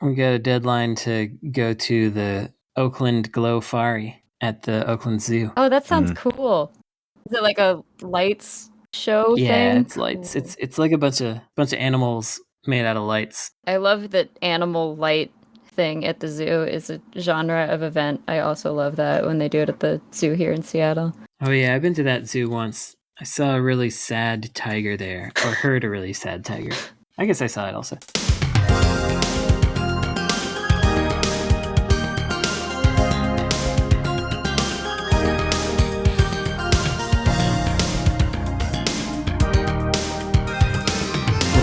We got a deadline to go to the Oakland Glow Fari at the Oakland Zoo. Oh, that sounds cool. Is it like a lights show thing? Yeah, it's lights. It's like a bunch of animals made out of lights. I love that animal light thing at the zoo is a genre of event. I also love that when they do it at the zoo here in Seattle. Oh yeah, I've been to that zoo once. I saw a really sad tiger there, or heard a really sad tiger. I guess I saw it also.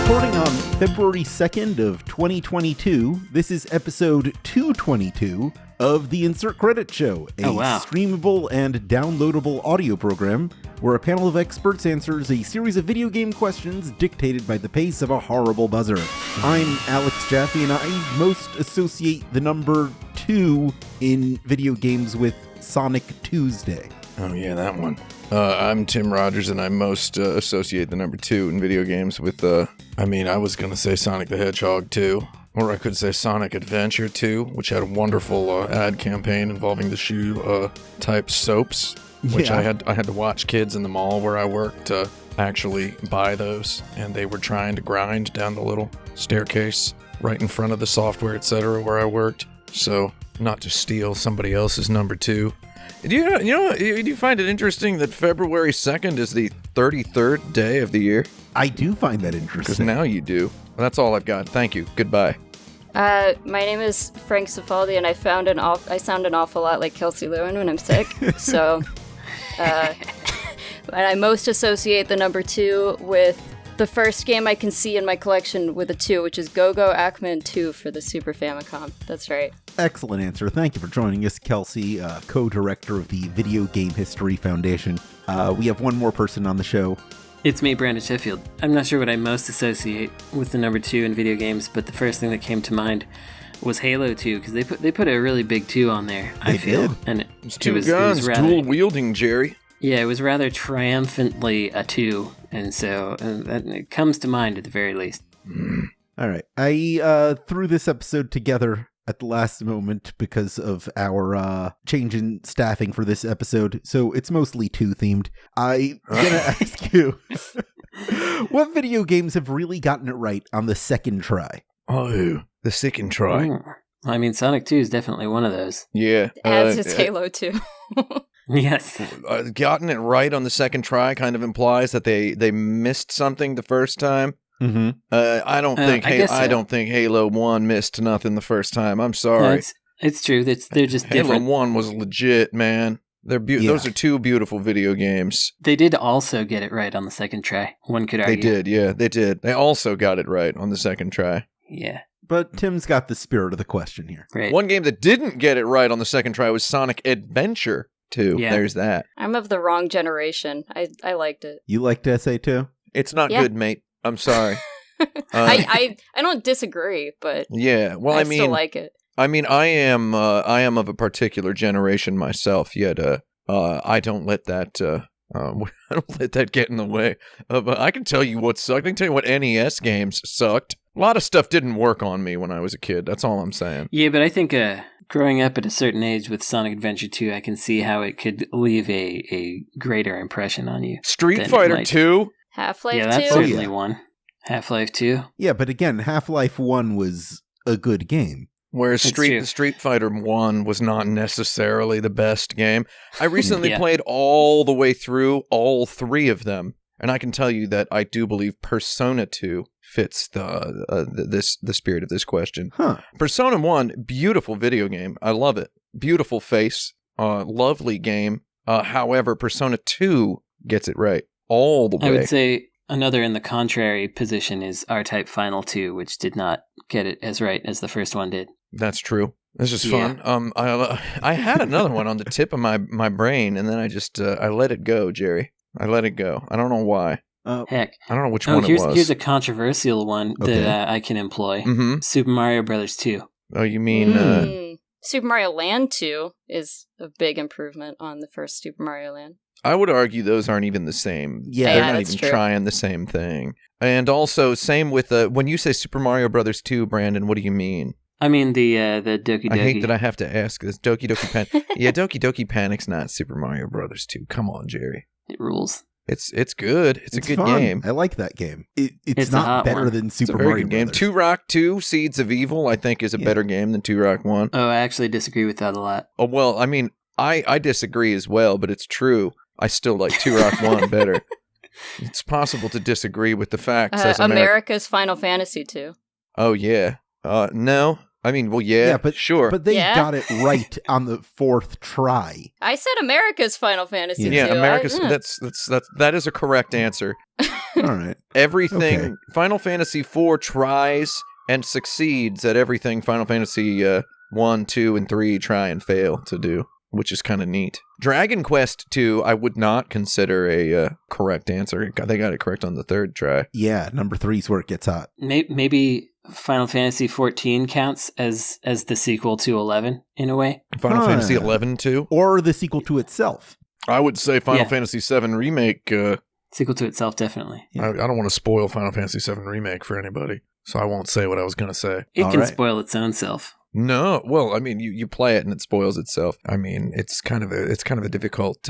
Recording on February 2nd of 2022, this is episode 222 of the Insert Credit Show, a streamable and downloadable audio program where a panel of experts answers a series of video game questions dictated by the pace of a horrible buzzer. I'm Alex Jaffe, and I most associate the number 2 in video games with Sonic Tuesday. Oh yeah, that one. I'm Tim Rogers, and I most associate the number 2 in video games with, I was going to say Sonic the Hedgehog 2, or I could say Sonic Adventure 2, which had a wonderful ad campaign involving the shoe-type soaps, which I had to watch kids in the mall where I worked to actually buy those, and they were trying to grind down the little staircase right in front of the software, etc., where I worked, so not to steal somebody else's number 2. Do you find it interesting that February 2nd is the 33rd day of the year? I do find that interesting. Because now you do. Well, that's all I've got. Thank you. Goodbye. My name is Frank Cifaldi, and I sound an awful lot like Kelsey Lewin when I'm sick. So, and I most associate the number 2 with the first game I can see in my collection with a 2, which is Go-Go Ackman 2 for the Super Famicom. That's right. Excellent answer. Thank you for joining us, Kelsey, co-director of the Video Game History Foundation. We have one more person on the show. It's me, Brandon Sheffield. I'm not sure what I most associate with the number 2 in video games, but the first thing that came to mind was Halo 2, because they put a really big 2 on there, I feel. And it's 2 guns, dual wielding, Jerry. Yeah, it was rather triumphantly a 2, and so it comes to mind at the very least. All right. I threw this episode together at the last moment because of our change in staffing for this episode, so it's mostly 2 themed. I'm gonna ask you, what video games have really gotten it right on the second try? Oh, the second try. I mean, Sonic 2 is definitely one of those. Yeah. As is Halo 2. Yes. Gotten it right on the second try kind of implies that they missed something the first time. Mm-hmm. I don't think Halo 1 missed nothing the first time. I'm sorry. No, it's true. They're just Halo different. 1 was legit, man. Those are 2 beautiful video games. They did also get it right on the second try. One could argue. They did, yeah. They did. They also got it right on the second try. Yeah. But Tim's got the spirit of the question here. Right. One game that didn't get it right on the second try was Sonic Adventure 2. Yeah. There's that. I'm of the wrong generation. I liked it. You liked SA2? It's not good, mate. I'm sorry. I don't disagree, but yeah. Well, I still like it. I mean, I am of a particular generation myself. Yet, I don't let that. I don't let that get in the way. I can tell you what sucked. I can tell you what NES games sucked. A lot of stuff didn't work on me when I was a kid. That's all I'm saying. Yeah, but I think growing up at a certain age with Sonic Adventure 2, I can see how it could leave a greater impression on you. Street Fighter 2? Half-Life 2? Yeah, that's certainly one. Half-Life 2? Yeah, but again, Half-Life 1 was a good game. Whereas Street Fighter 1 was not necessarily the best game. I recently played all the way through all 3 of them, and I can tell you that I do believe Persona 2 fits the spirit of this question. Persona 1, beautiful video game. I love it. Beautiful face, lovely game. However, Persona 2 gets it right all the way. I would say another in the contrary position is R-Type Final 2, which did not get it as right as the first one did. That's true. This is fun. I had another one on the tip of my brain, and then I just I let it go, Jerry. I let it go. I don't know why. Heck. I don't know which one it was. Here's a controversial one that I can employ. Mm-hmm. Super Mario Brothers 2. Oh, you mean... Super Mario Land 2 is a big improvement on the first Super Mario Land. I would argue those aren't even the same. Yeah, they're not even trying the same thing. And also, same with when you say Super Mario Brothers 2, Brandon, what do you mean? I mean the Doki Doki. I hate that I have to ask this. Doki Doki Panic. Yeah, Doki Doki Panic's not Super Mario Brothers 2. Come on, Jerry. It rules. It's good. It's a good fun. game. I like that game. It's not better than Super Mario game. Brothers. Two Rock 2 Seeds of Evil, I think, is a better game than Two Rock 1. Oh, I actually disagree with that a lot. Oh, well, I mean, I disagree as well, but it's true. I still like Two Rock 1 better. It's possible to disagree with the facts. As America's Final Fantasy 2. Oh, yeah. No. I mean, well, yeah, but sure. But they got it right on the 4th try. I said America's Final Fantasy 2. Yeah, America's. That is a correct answer. All right. Everything. Okay. Final Fantasy 4 tries and succeeds at everything Final Fantasy 1, 2, and 3 try and fail to do, which is kind of neat. Dragon Quest 2, I would not consider a correct answer. They got it correct on the 3rd try. Yeah, number 3 is where it gets hot. Maybe Final Fantasy 14 counts as the sequel to 11 in a way. Final Fantasy 11 too, or the sequel to itself. I would say Final Fantasy 7 remake. Sequel to itself, definitely. Yeah. I don't want to spoil Final Fantasy 7 remake for anybody, so I won't say what I was going to say. It can spoil its own self. No, well, I mean, you play it and it spoils itself. I mean, it's kind of a difficult.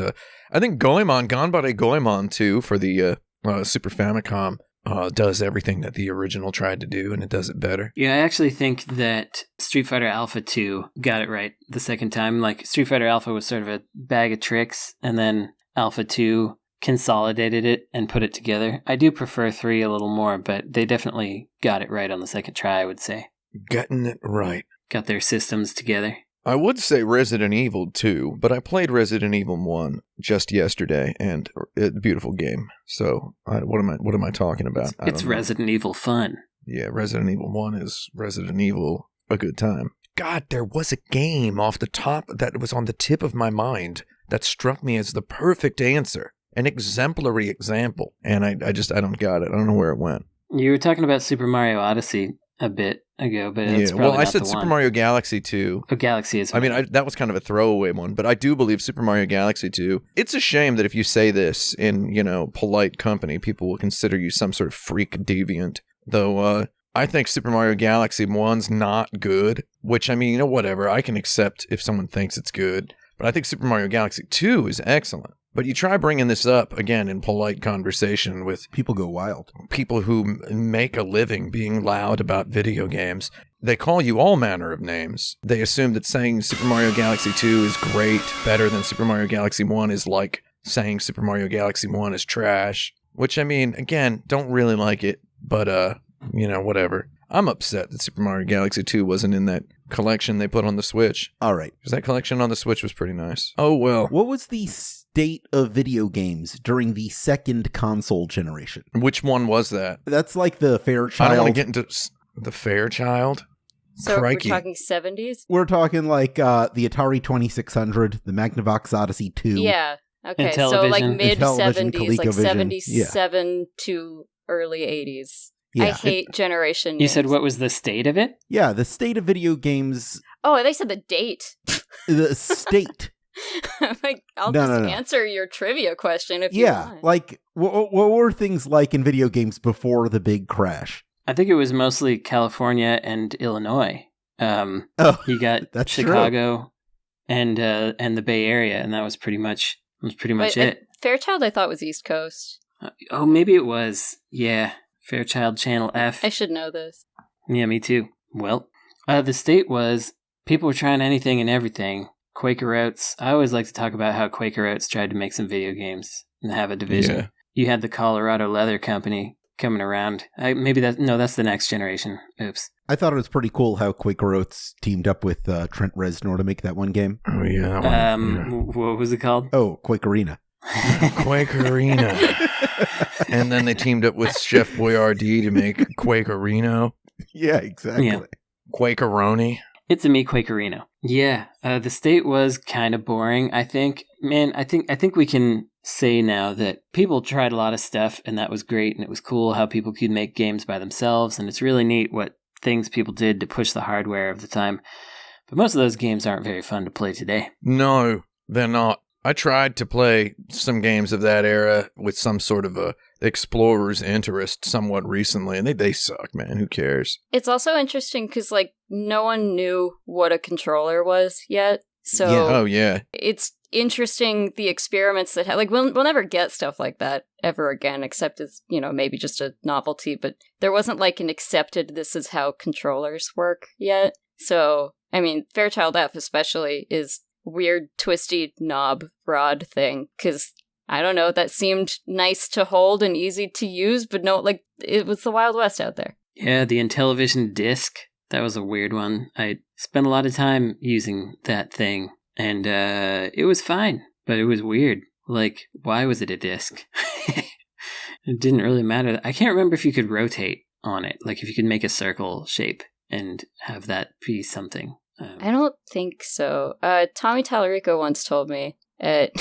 I think Ganbare Goemon 2 for the Super Famicom does everything that the original tried to do, and it does it better. Yeah, I actually think that Street Fighter Alpha 2 got it right the second time. Like, Street Fighter Alpha was sort of a bag of tricks, and then Alpha 2 consolidated it and put it together. I do prefer 3 a little more, but they definitely got it right on the second try, I would say. Getting it right. Got their systems together. I would say Resident Evil 2, but I played Resident Evil 1 just yesterday, and it's a beautiful game. So, what am I talking about? It's Resident Evil fun. Yeah, Resident Evil 1 is Resident Evil a good time. God, there was a game off the top that was on the tip of my mind that struck me as the perfect answer, an exemplary example, and I don't got it. I don't know where it went. You were talking about Super Mario Odyssey a bit ago, but it's probably I not said the Super one. Mario Galaxy 2. Oh, Galaxy is. I mean, that was kind of a throwaway one, but I do believe Super Mario Galaxy 2. It's a shame that if you say this in, polite company, people will consider you some sort of freak deviant. Though, I think Super Mario Galaxy 1's not good, which, I mean, whatever. I can accept if someone thinks it's good, but I think Super Mario Galaxy 2 is excellent. But you try bringing this up, again, in polite conversation with people go wild. People who make a living being loud about video games. They call you all manner of names. They assume that saying Super Mario Galaxy 2 is great, better than Super Mario Galaxy 1 is like saying Super Mario Galaxy 1 is trash. Which, I mean, again, don't really like it, but, whatever. I'm upset that Super Mario Galaxy 2 wasn't in that collection they put on the Switch. All right. Because that collection on the Switch was pretty nice. Oh, well. What was the state of video games during the second console generation? Which one was that? That's like the Fairchild. I don't want to get into the Fairchild. So Crikey. we're talking 70s? We're talking like the Atari 2600, the Magnavox Odyssey 2. Yeah. Okay, so Intellivision. like mid-70s, like ColecoVision. 77 to early 80s. Yeah. I hate generation names. You said what was the state of it? Yeah, the state of video games. Oh, they said the date. The state. I'm like, I'll No, just no. answer your trivia question if you want. Like, what were things like in video games before the big crash? I think it was mostly California and Illinois. You got that's Chicago and the Bay Area, and that was pretty much it. Fairchild, I thought was East Coast. Oh, maybe it was. Yeah, Fairchild Channel F. I should know this. Yeah, me too. Well, the state was people were trying anything and everything. Quaker Oats. I always like to talk about how Quaker Oats tried to make some video games and have a division. Yeah. You had the Colorado Leather Company coming around. That's the next generation. Oops. I thought it was pretty cool how Quaker Oats teamed up with Trent Reznor to make that one game. Oh, yeah. That one, What was it called? Oh, Quakearina. Quakearina. And then they teamed up with Chef Boyardee to make Quakearino. Yeah, exactly. Yeah. Quakearoni. It's a me Quakerino. Yeah, the state was kind of boring. I think we can say now that people tried a lot of stuff, and that was great, and it was cool how people could make games by themselves, and it's really neat what things people did to push the hardware of the time. But most of those games aren't very fun to play today. No, they're not. I tried to play some games of that era with some sort of a explorer's interest somewhat recently, and they suck, man. Who cares? It's also interesting because, like, no one knew what a controller was yet. So it's interesting the experiments that like we'll never get stuff like that ever again, except it's, you know, maybe just a novelty, but there wasn't like an accepted this is how controllers work yet. So, I mean, Fairchild F especially is weird twisty knob rod thing, because I don't know, that seemed nice to hold and easy to use, but no, like, it was the Wild West out there. Yeah, the Intellivision disc, that was a weird one. I spent a lot of time using that thing, and it was fine, but it was weird. Like, why was it a disc? It didn't really matter. I can't remember if you could rotate on it, like if you could make a circle shape and have that be something. I don't think so. Tommy Tallarico once told me at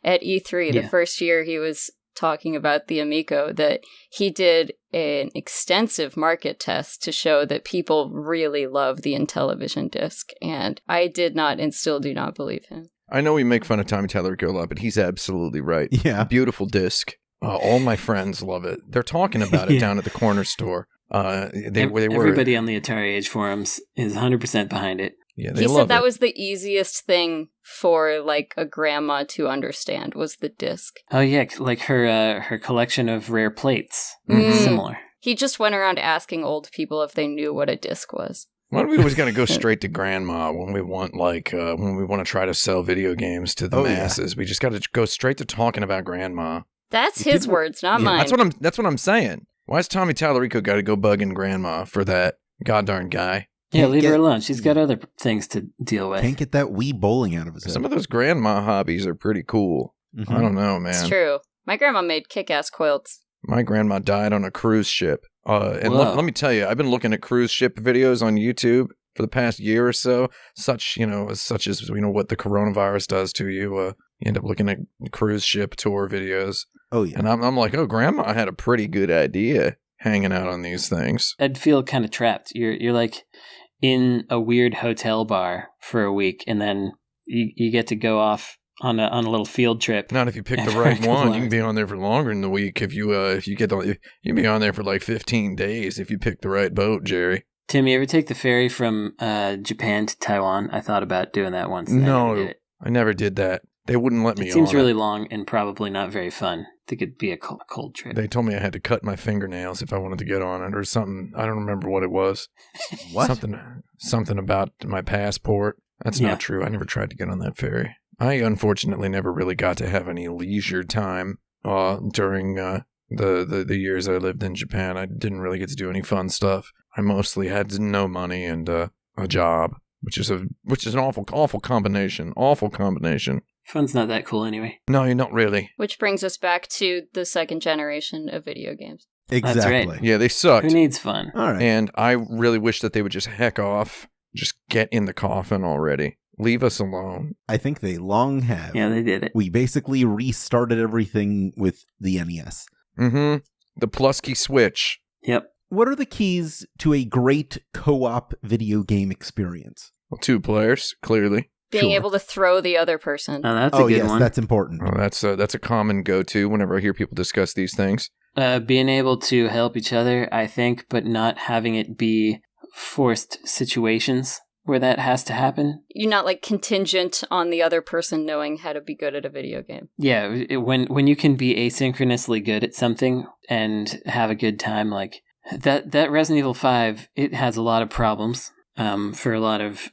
E3, the first year he was talking about the Amico, that he did an extensive market test to show that people really love the Intellivision disc, and I did not and still do not believe him. I know we make fun of Tommy Tallarico a lot, but he's absolutely right. Yeah. Beautiful disc. All my friends love it. They're talking about it down at the corner store. Everybody on the Atari Age forums is 100% behind it. Yeah, they he love said that it. was the easiest thing for like a grandma to understand was the disc. Oh yeah, like her collection of rare plates. Similar. He just went around asking old people if they knew what a disc was. Why do we always got to go straight to grandma when we want when we want to try to sell video games to the masses? Yeah. We just got to go straight to talking about grandma. That's his words, not mine. That's what I'm saying. Why has Tommy Tallarico got to go bugging grandma for that goddarn guy? Yeah, leave her alone. She's got other things to deal with. Can't get that Wii bowling out of his head. Some of those grandma hobbies are pretty cool. Mm-hmm. I don't know, man. It's true. My grandma made kick-ass quilts. My grandma died on a cruise ship. And let me tell you, I've been looking at cruise ship videos on YouTube for the past year or so, such as what the coronavirus does to you. You end up looking at cruise ship tour videos. Oh, yeah. And I'm like, oh, grandma had a pretty good idea hanging out on these things. I'd feel kind of trapped. You're like in a weird hotel bar for a week, and then you get to go off on a little field trip. Not if you pick the right one. You can be on there for longer than the week. If you can be on there for like 15 days if you pick the right boat, Jerry. Tim, you ever take the ferry from Japan to Taiwan? I thought about doing that once. No, I never did that. They wouldn't let me on. It seems really long and probably not very fun. I think it'd be a cold trip. They told me I had to cut my fingernails if I wanted to get on it or something. I don't remember what it was. What? Something about my passport. That's not true. I never tried to get on that ferry. I unfortunately never really got to have any leisure time during the years I lived in Japan. I didn't really get to do any fun stuff. I mostly had no money and a job, which is an awful combination. Awful combination. Fun's not that cool anyway. No, not really. Which brings us back to the second generation of video games. Exactly. That's right. Yeah, they sucked. Who needs fun? All right. And I really wish that they would just heck off. Just get in the coffin already. Leave us alone. I think they long have. Yeah, they did it. We basically restarted everything with the NES. Mm-hmm. The Plusky Switch. Yep. What are the keys to a great co-op video game experience? Well, 2 players, clearly. Being able to throw the other person. Oh, that's a good one. That's important. Oh, that's a common go-to whenever I hear people discuss these things. Being able to help each other, I think, but not having it be forced situations where that has to happen. You're not like contingent on the other person knowing how to be good at a video game. Yeah, when you can be asynchronously good at something and have a good time, like that Resident Evil 5, it has a lot of problems for a lot of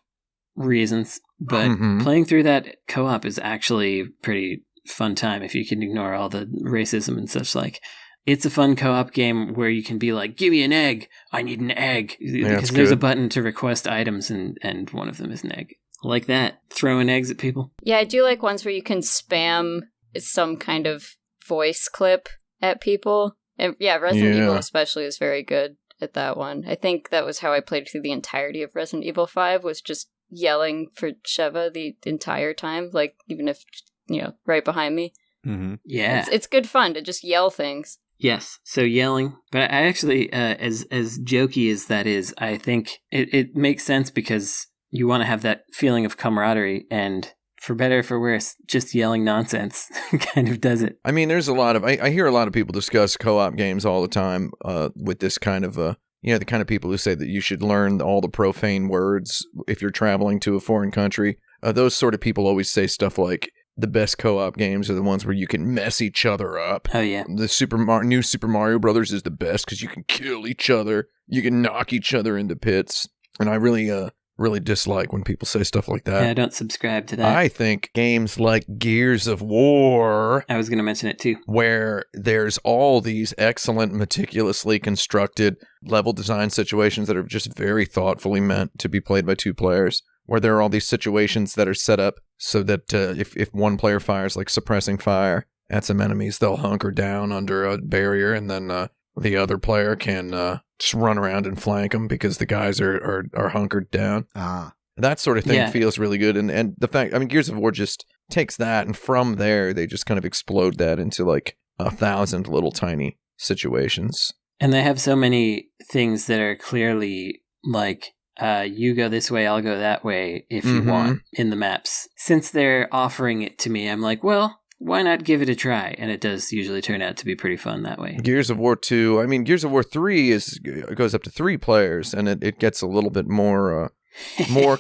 reasons, but playing through that co-op is actually pretty fun time if you can ignore all the racism and such. Like, it's a fun co-op game where you can be like, give me an egg, I need an egg, because there's a button to request items and one of them is an egg. Like that, throwing eggs at people. Yeah, I do like ones where you can spam some kind of voice clip at people. And yeah, Resident Evil especially is very good at that one. I think that was how I played through the entirety of Resident Evil 5, was just yelling for Sheva the entire time, like even if, right behind me. Mm-hmm. Yeah. It's good fun to just yell things. Yes, so yelling. But I actually, as jokey as that is, I think it makes sense because you want to have that feeling of camaraderie, and for better or for worse, just yelling nonsense kind of does it. I mean, there's a lot of, I hear a lot of people discuss co-op games all the time with this kind of, the kind of people who say that you should learn all the profane words if you're traveling to a foreign country. Those sort of people always say stuff like, the best co-op games are the ones where you can mess each other up. Oh, yeah. The new Super Mario Brothers is the best because you can kill each other. You can knock each other into pits. And I really dislike when people say stuff like that. Yeah, I don't subscribe to that. I think games like Gears of War... I was going to mention it too. Where there's all these excellent, meticulously constructed level design situations that are just very thoughtfully meant to be played by two players. Where there are all these situations that are set up so that if one player fires, like suppressing fire at some enemies, they'll hunker down under a barrier, and then the other player can just run around and flank them because the guys are hunkered down. That sort of thing feels really good. And the fact, I mean, Gears of War just takes that, and from there, they just kind of explode that into like 1,000 little tiny situations. And they have so many things that are clearly like, you go this way, I'll go that way if you want in the maps. Since they're offering it to me, I'm like, well, why not give it a try? And it does usually turn out to be pretty fun that way. Gears of War 2, I mean, Gears of War 3 goes up to 3 players, and it gets a little bit more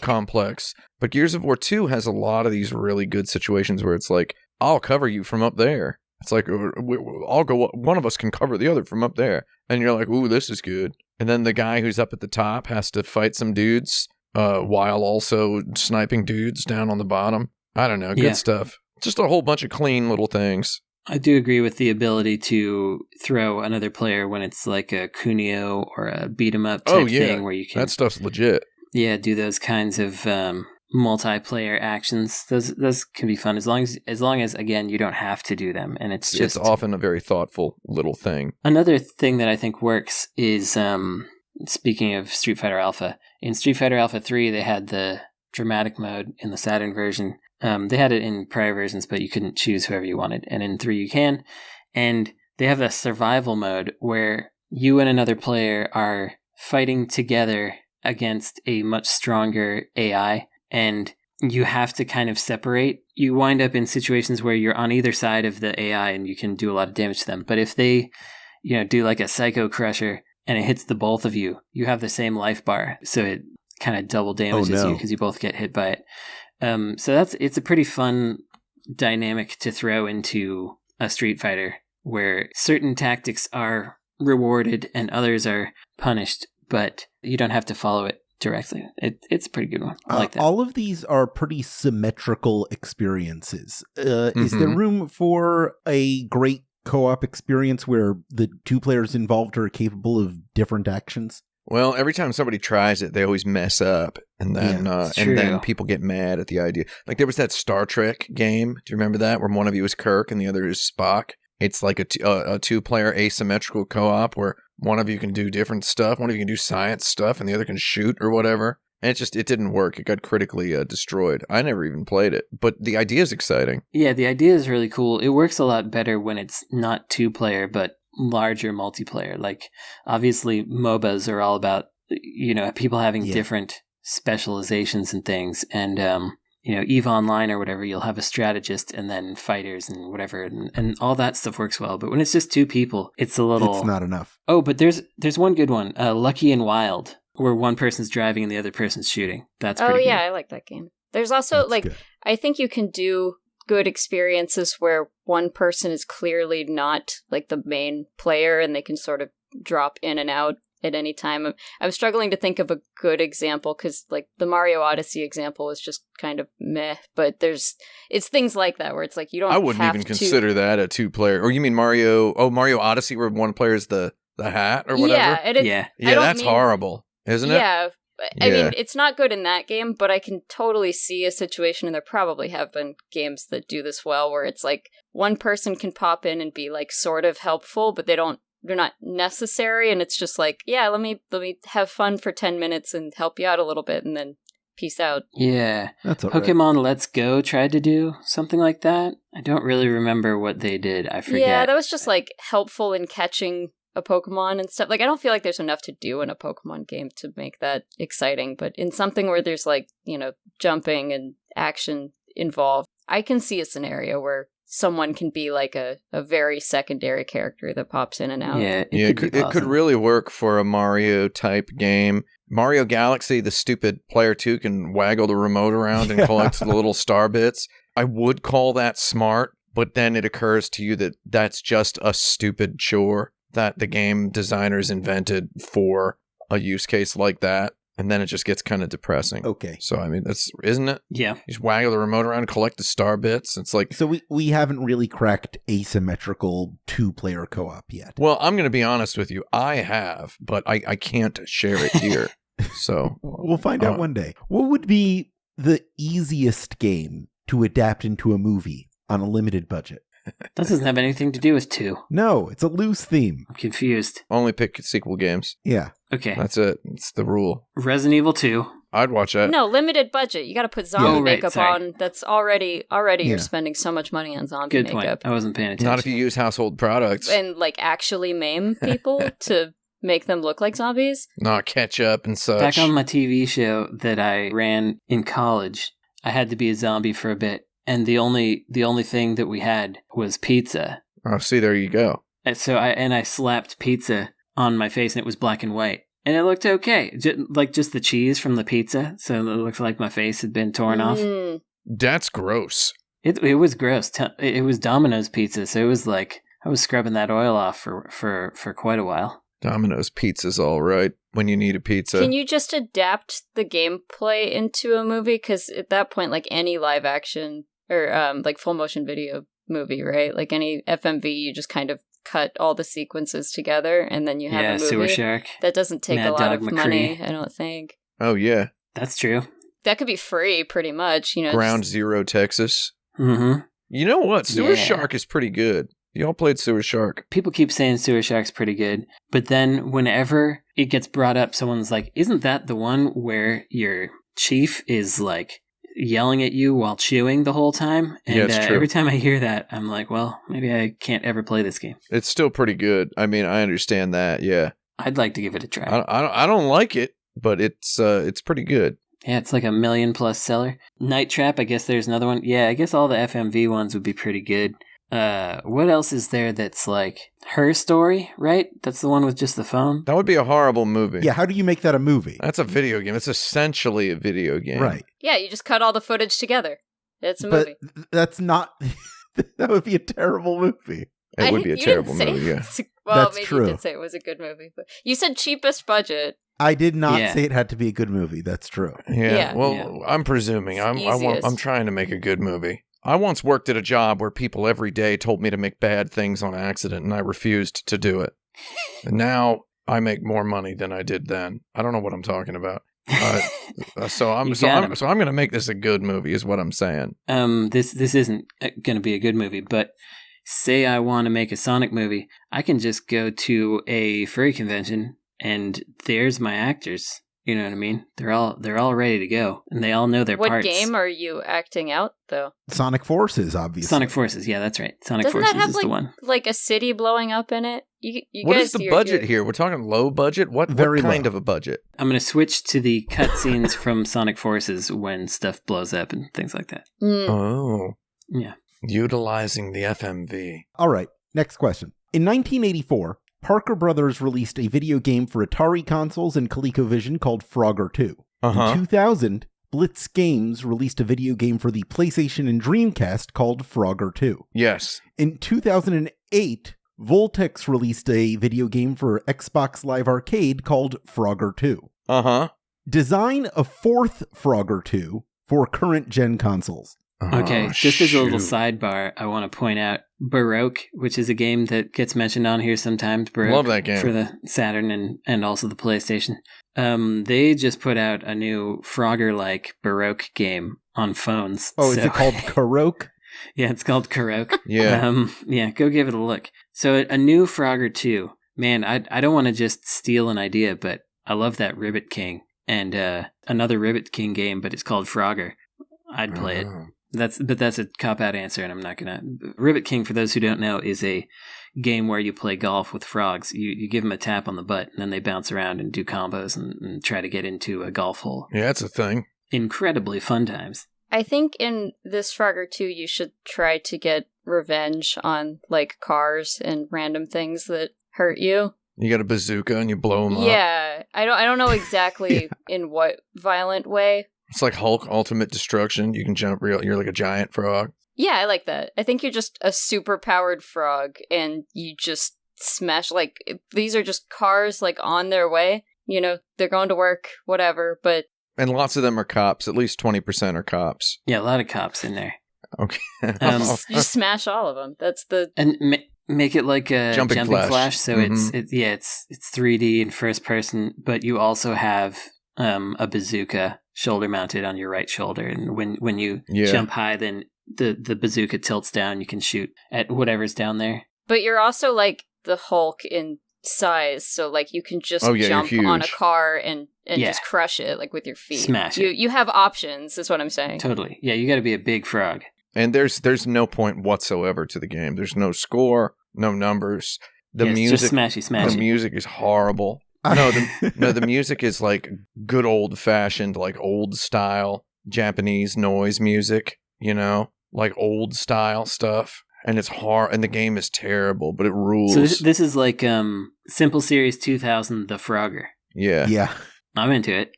complex. But Gears of War 2 has a lot of these really good situations where it's like, I'll cover you from up there. It's like, I'll go, one of us can cover the other from up there. And you're like, ooh, this is good. And then the guy who's up at the top has to fight some dudes while also sniping dudes down on the bottom. I don't know. Good stuff. Just a whole bunch of clean little things. I do agree with the ability to throw another player when it's like a Cuneo or a beat 'em up type thing where you can... That stuff's legit. Yeah, do those kinds of multiplayer actions. Those can be fun as long as again you don't have to do them, and it's often a very thoughtful little thing. Another thing that I think works is speaking of Street Fighter Alpha. In Street Fighter Alpha 3, they had the dramatic mode in the Saturn version. They had it in prior versions, but you couldn't choose whoever you wanted, and in 3 you can. And they have the survival mode where you and another player are fighting together against a much stronger AI. And you have to kind of separate. You wind up in situations where you're on either side of the AI and you can do a lot of damage to them. But if they, do like a Psycho Crusher and it hits the both of you, you have the same life bar. So it kind of double damages you because you both get hit by it. So it's a pretty fun dynamic to throw into a Street Fighter where certain tactics are rewarded and others are punished, but you don't have to follow it directly. It's a pretty good one. I like that. All of these are pretty symmetrical experiences. Is there room for a great co-op experience where the two players involved are capable of different actions? Well, every time somebody tries it, they always mess up, and then people get mad at the idea. Like there was that Star Trek game. Do you remember that, where one of you is Kirk and the other is Spock? It's like a two-player asymmetrical co-op where one of you can do different stuff, one of you can do science stuff, and the other can shoot or whatever. And it didn't work. It got critically destroyed. I never even played it, but the idea is exciting. Yeah, the idea is really cool. It works a lot better when it's not two-player, but larger multiplayer. Like, obviously, MOBAs are all about, people having different specializations and things. And, EVE Online or whatever, you'll have a strategist and then fighters and whatever. And all that stuff works well. But when it's just two people, it's a little... It's not enough. Oh, but there's one good one, Lucky and Wild, where one person's driving and the other person's shooting. That's pretty good. I like that game. There's also, good. I think you can do good experiences where one person is clearly not, the main player and they can sort of drop in and out at any time. I'm struggling to think of a good example because, the Mario Odyssey example is just kind of meh, but it's things like that where it's you don't I wouldn't even consider that a two-player. Or you mean Mario Odyssey where one player is the hat or whatever? Yeah, that's horrible. Isn't it? Yeah. I mean, it's not good in that game, but I can totally see a situation, and there probably have been games that do this well, where it's one person can pop in and be sort of helpful, but they're not necessary, and it's just let me have fun for 10 minutes and help you out a little bit, and then peace out. Yeah. That's all right. Pokemon Let's Go tried to do something like that. I don't really remember what they did. I forget. Yeah, that was just helpful in catching a Pokemon and stuff. I don't feel like there's enough to do in a Pokemon game to make that exciting, but in something where there's jumping and action, involved. I can see a scenario where someone can be like a very secondary character that pops in and out. Yeah, it could really work for a Mario type game. Mario Galaxy, the stupid player 2 can waggle the remote around and collect the little star bits. I would call that smart, but then it occurs to you that that's just a stupid chore that the game designers invented for a use case like that. And then it just gets kind of depressing. Okay. So, I mean, isn't it? Yeah. You just waggle the remote around and collect the star bits. It's like... So we haven't really cracked asymmetrical 2-player co-op yet. Well, I'm going to be honest with you. I have, but I can't share it here. So... We'll find out one day. What would be the easiest game to adapt into a movie on a limited budget? That doesn't have anything to do with 2. No, it's a loose theme. I'm confused. Only pick sequel games. Yeah. Okay. That's it. It's the rule. Resident Evil 2. I'd watch that. No, limited budget. You got to put zombie makeup on. That's already you're spending so much money on zombie Good makeup. point. I wasn't paying attention. Not if you use household products. And like actually maim people to make them look like zombies. Not ketchup and such. Back on my TV show that I ran in college, I had to be a zombie for a bit. And the only thing that we had was pizza. Oh, see, there you go. And so I slapped pizza on my face, and it was black and white, and it looked okay, just the cheese from the pizza. So it looked like my face had been torn off. That's gross. It was gross. It was Domino's pizza, so it was like I was scrubbing that oil off for quite a while. Domino's pizza's all right when you need a pizza. Can you just adapt the gameplay into a movie? Because at that point, like any live action or like full motion video movie, right? Like any FMV, you just kind of cut all the sequences together and then you have a movie. Sewer Shark. That doesn't take Mad a lot Dog of McCree. money, I don't think. Oh, yeah. That's true. That could be free, pretty much. Ground Zero, Texas. Mm-hmm. You know what? Sewer Shark is pretty good. Y'all played Sewer Shark. People keep saying Sewer Shark's pretty good, but then whenever it gets brought up, someone's like, isn't that the one where your chief is like yelling at you while chewing the whole time? And yeah, it's true. Every time I hear that, I'm like, well, maybe I can't ever play this game. It's still pretty good. I mean, I understand that, yeah. I'd like to give it a try. I don't like it, but it's pretty good. Yeah, it's like a $1 million+ seller. Night Trap, I guess there's another one. Yeah, I guess all the FMV ones would be pretty good. What else is there that's like Her Story, right? That's the one with just the phone. That would be a horrible movie. Yeah, how do you make that a movie? That's a video game. It's essentially a video game. Right. Yeah, you just cut all the footage together. It's a movie. But that's not... that would be a terrible movie. It would be a terrible movie, yeah. Well, That's maybe true. you did say it was a good movie. But you said cheapest budget. I did not say it had to be a good movie. That's true. Yeah. Well, I'm presuming. I'm trying to make a good movie. I once worked at a job where people every day told me to make bad things on accident, and I refused to do it. And now I make more money than I did then. I don't know what I'm talking about. So I'm going to make this a good movie, is what I'm saying. This isn't going to be a good movie, but say I want to make a Sonic movie, I can just go to a furry convention, and there's my actors. You know what I mean? They're all ready to go, and they all know their parts. What game are you acting out, though? Sonic Forces, obviously. Sonic Forces, yeah, that's right. Sonic Doesn't Forces that have is the one. Like a city blowing up in it? You what guys, is the budget here? We're talking low budget? What kind of a budget? I'm going to switch to the cutscenes from Sonic Forces when stuff blows up and things like that. Oh. Yeah. Utilizing the FMV. All right, next question. In 1984, Parker Brothers released a video game for Atari consoles and ColecoVision called Frogger 2. In 2000, Blitz Games released a video game for the PlayStation and Dreamcast called Frogger 2. Yes. In 2008, Voltex released a video game for Xbox Live Arcade called Frogger 2. Design a fourth Frogger 2 for current-gen consoles. Okay, just as a little sidebar, I want to point out Baroque, which is a game that gets mentioned on here sometimes. Baroque, love that game. For the Saturn and also the PlayStation. They just put out a new Frogger-like Baroque game on phones. Oh, is it called Karoke? Yeah, it's called Karoke. Yeah. Yeah, go give it a look. So a new Frogger 2. Man, I don't want to just steal an idea, but I love that Ribbit King. And another Ribbit King game, but it's called Frogger. I'd play it. That's a cop-out answer, and I'm not gonna... Ribbit King, for those who don't know, is a game where you play golf with frogs. You give them a tap on the butt, and then they bounce around and do combos and try to get into a golf hole. Yeah, that's a thing. Incredibly fun times. I think in this Frogger 2, you should try to get revenge on, like, cars and random things that hurt you. You got a bazooka and you blow them up. Yeah, I don't know exactly in what violent way. It's like Hulk Ultimate Destruction. You can jump you're like a giant frog. Yeah, I like that. I think you're just a super powered frog and you just smash, like, these are just cars, like, on their way. You know, they're going to work, whatever, but... And lots of them are cops. At least 20% are cops. Yeah, a lot of cops in there. Okay. Just smash all of them. That's the... And make it like a jumping flash. So mm-hmm. it's 3D and first person, but you also have a bazooka shoulder mounted on your right shoulder. And when you jump high, then the bazooka tilts down. You can shoot at whatever's down there. But you're also like the Hulk in size, so like you can just jump on a car and just crush it like with your feet. Smash it. You have options, is what I'm saying. Totally. Yeah, you got to be a big frog. And there's no point whatsoever to the game. There's no score, no numbers. The music, just smashy. The music is horrible. The music is like good old fashioned, like old style Japanese noise music. You know, like old style stuff. And it's hard, and the game is terrible, but it rules. So this is like Simple Series 2000, The Frogger. Yeah. Yeah. I'm into it.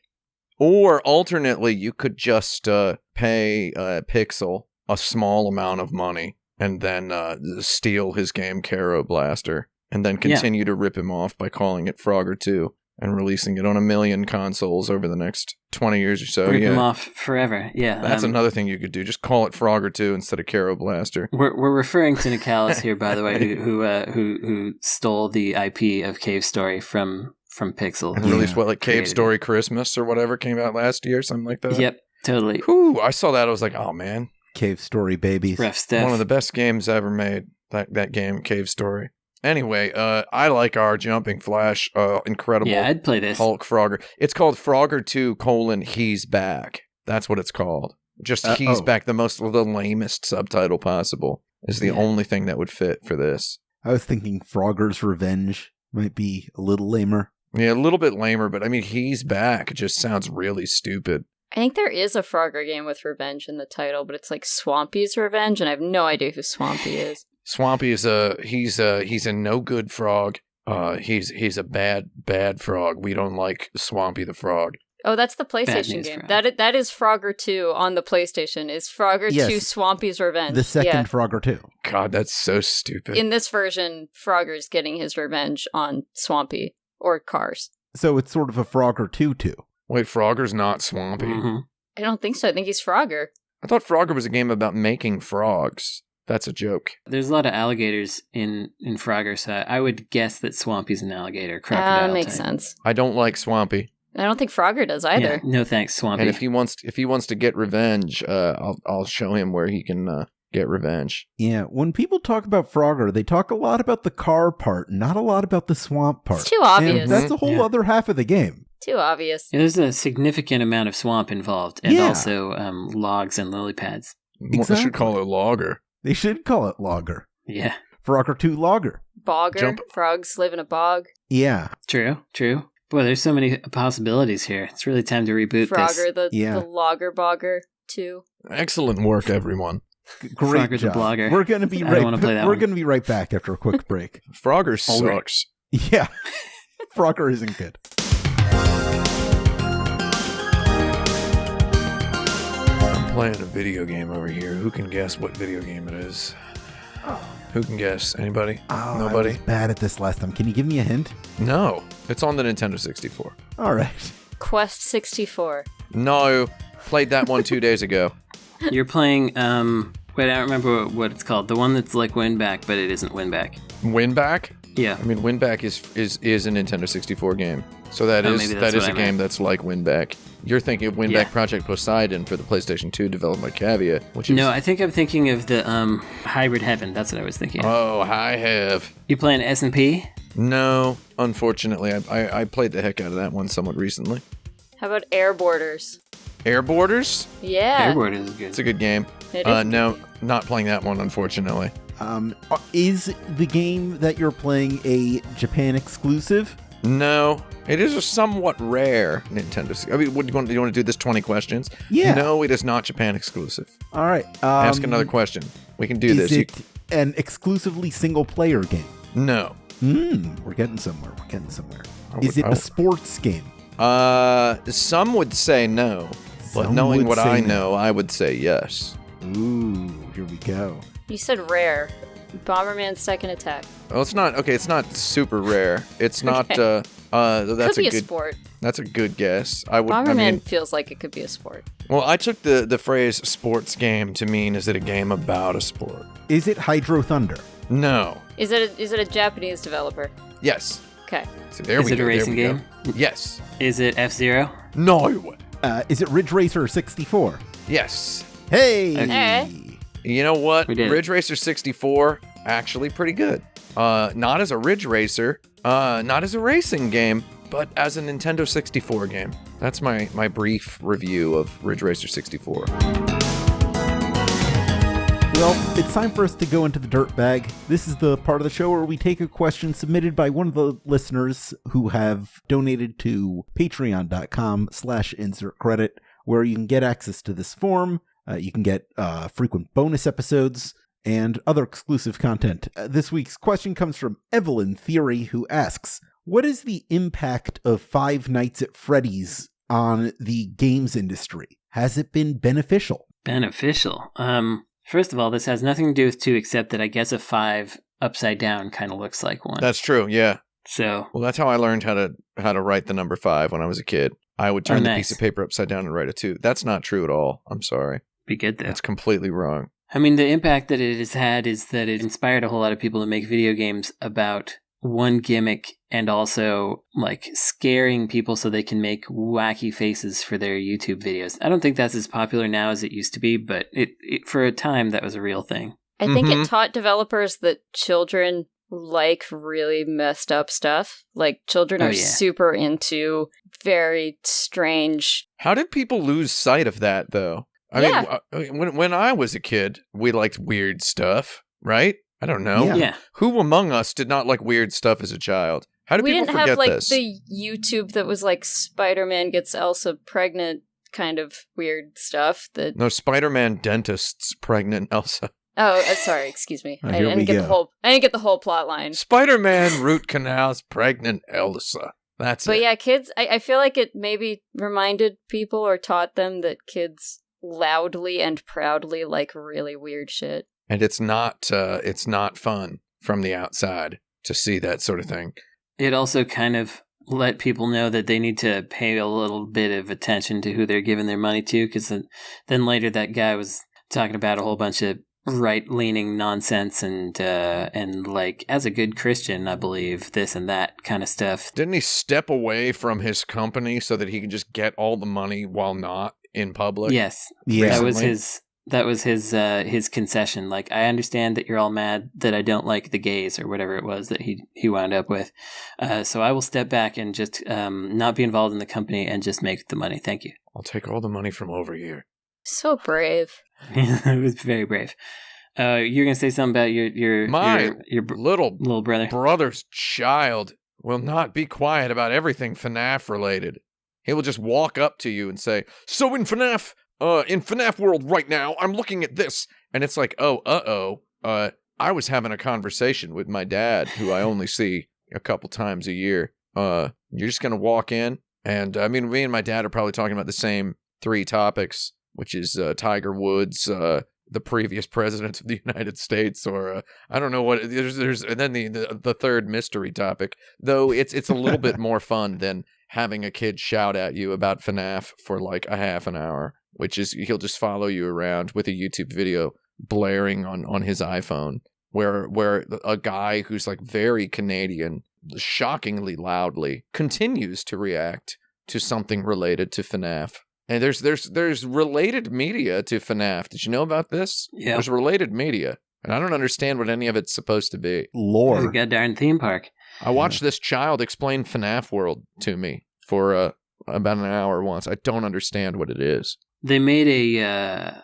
Or alternately, you could just pay Pixel a small amount of money and then steal his game Caro Blaster and then continue to rip him off by calling it Frogger 2 and releasing it on 1 million consoles over the next 20 years or so. Rip him off forever. Yeah. That's another thing you could do. Just call it Frogger 2 instead of Caro Blaster. We're referring to Nicalis here, by the way, who stole the IP of Cave Story from Pixel. And released what, like Cave Story Christmas or whatever came out last year, something like that? Yep, totally. Whew, I saw that. I was like, oh man. Cave Story babies. Rough stuff. One of the best games ever made, that game, Cave Story. Anyway, I like our jumping flash, incredible. Yeah, I'd play this. Hulk Frogger. It's called Frogger 2, He's Back. That's what it's called. Just He's Back, the lamest subtitle possible, is the only thing that would fit for this. I was thinking Frogger's Revenge might be a little lamer. Yeah, a little bit lamer, but I mean, He's Back just sounds really stupid. I think there is a Frogger game with revenge in the title, but it's like Swampy's Revenge, and I have no idea who Swampy is. Swampy is he's a no good frog. He's a bad frog. We don't like Swampy the Frog. Oh, that's the PlayStation game. That is Frogger 2 on the PlayStation. Is Frogger 2 Swampy's Revenge? The second Frogger 2. God, that's so stupid. In this version, Frogger's getting his revenge on Swampy or Cars. So it's sort of a Frogger 2. Wait, Frogger's not Swampy. Mm-hmm. I don't think so. I think he's Frogger. I thought Frogger was a game about making frogs. That's a joke. There's a lot of alligators in Frogger, so I would guess that Swampy's an alligator. Crocodile makes type. Sense. I don't like Swampy. I don't think Frogger does either. Yeah, no thanks, Swampy. And if he wants to get revenge, I'll show him where he can get revenge. Yeah, when people talk about Frogger, they talk a lot about the car part, not a lot about the swamp part. It's too obvious. And that's a whole other half of the game. Too obvious. Yeah, there's a significant amount of swamp involved, and also logs and lily pads. Exactly. They should call it Logger. They should call it Logger. Yeah. Frogger 2 Logger. Bogger. Frogs live in a bog. Yeah. True. Boy, there's so many possibilities here. It's really time to reboot Frogger, this. the Logger Bogger 2. Excellent work, everyone. Great Frogger job. the Blogger. We're going to be We're going to be right back after a quick break. Frogger sucks. Yeah. Frogger isn't good. Playing a video game over here. Who can guess what video game it is? Who can guess? Anybody? Nobody? I was bad at this last time. Can you give me a hint? No. It's on the Nintendo 64. All right. Quest 64. No. Played that one 2 days ago. You're playing, wait, I don't remember what it's called. The one that's like Winback, but it isn't Winback. Winback? Yeah. I mean, Winback is a Nintendo 64 game. So that is a game that's like Winback. You're thinking of Winback Project Poseidon for the PlayStation 2 developed by Cavia, which is... No, I think I'm thinking of the Hybrid Heaven. That's what I was thinking of. Oh, I have. You playing S&P? No, unfortunately. I played the heck out of that one somewhat recently. How about Air Borders? Air Borders? Yeah. Air Borders is good. It's a good game. It is. No, not playing that one, unfortunately. Is the game that you're playing a Japan exclusive? No, it is a somewhat rare Nintendo. I mean, what, do you want to do this 20 questions? Yeah. No, it is not Japan exclusive. All right. Ask another question. We can do this. Is it an exclusively single-player game? No. We're getting somewhere. Is it a sports game? Some would say no, but knowing what I know, I would say yes. Ooh, here we go. You said rare. Bomberman's Second Attack. Well, it's not okay. It's not super rare. It's not. Okay. That's could be a good sport. That's a good guess. Bomberman feels like it could be a sport. Well, I took the phrase "sports game" to mean is it a game about a sport? Is it Hydro Thunder? No. Is it a Japanese developer? Yes. Okay. So there we go. Is it a racing game? Yes. Is it F-Zero? No. Is it Ridge Racer 64? Yes. Hey. Hey. You know what? We did. Ridge Racer 64, actually pretty good. Not as a Ridge Racer, not as a racing game, but as a Nintendo 64 game. That's my brief review of Ridge Racer 64. Well, it's time for us to go into the dirt bag. This is the part of the show where we take a question submitted by one of the listeners who have donated to patreon.com/insertcredit, where you can get access to this form. You can get frequent bonus episodes and other exclusive content. This week's question comes from Evoline Theory, who asks, what is the impact of Five Nights at Freddy's on the games industry? Has it been beneficial? Beneficial? First of all, this has nothing to do with 2, except that I guess a 5 upside down kind of looks like 1. That's true, yeah. So, well, that's how I learned how to write the number 5 when I was a kid. I would turn the piece of paper upside down and write a 2. That's not true at all. I'm sorry. Be good though. That's completely wrong. I mean, the impact that it has had is that it inspired a whole lot of people to make video games about one gimmick and also like scaring people so they can make wacky faces for their YouTube videos. I don't think that's as popular now as it used to be, but it for a time that was a real thing. I think it taught developers that children like really messed up stuff. Like children are super into very strange. How did people lose sight of that though? I mean, when I was a kid, we liked weird stuff, right? I don't know. Yeah. Who among us did not like weird stuff as a child? How did people forget this? We didn't have, like, the YouTube that was, like, Spider-Man gets Elsa pregnant kind of weird stuff. No, Spider-Man dentists pregnant Elsa. Oh, sorry, excuse me. I Here didn't we get go. I didn't get the whole plot line. Spider-Man root canals pregnant Elsa. That's But it. yeah, kids, I feel like it maybe reminded people or taught them that kids loudly and proudly like really weird shit. And it's not fun from the outside to see that sort of thing. It also kind of let people know that they need to pay a little bit of attention to who they're giving their money to, because then later that guy was talking about a whole bunch of right-leaning nonsense and like, as a good Christian, I believe, this and that kind of stuff. Didn't he step away from his company so that he could just get all the money while not in public? Yes. Yeah. That was his concession. Like, I understand that you're all mad that I don't like the gays or whatever it was that he wound up with. So I will step back and just not be involved in the company and just make the money. Thank you. I'll take all the money from over here. So brave. It was very brave. You're gonna say something about your little brother. Brother's child will not be quiet about everything FNAF related. He will just walk up to you and say, "So in FNAF world right now, I'm looking at this," and it's like, "Oh, I was having a conversation with my dad, who I only see a couple times a year. You're just gonna walk in, and I mean, me and my dad are probably talking about the same 3 topics, which is Tiger Woods, the previous president of the United States, or I don't know what. There's and then the third mystery topic, though it's a little bit more fun than having a kid shout at you about FNAF for like a half an hour, which is he'll just follow you around with a YouTube video blaring on his iPhone, where a guy who's like very Canadian, shockingly loudly, continues to react to something related to FNAF. And there's related media to FNAF. Did you know about this? Yeah. There's related media, and I don't understand what any of it's supposed to be. Lore. The goddamn theme park. I watched this child explain FNAF World to me for about an hour once. I don't understand what it is. They made a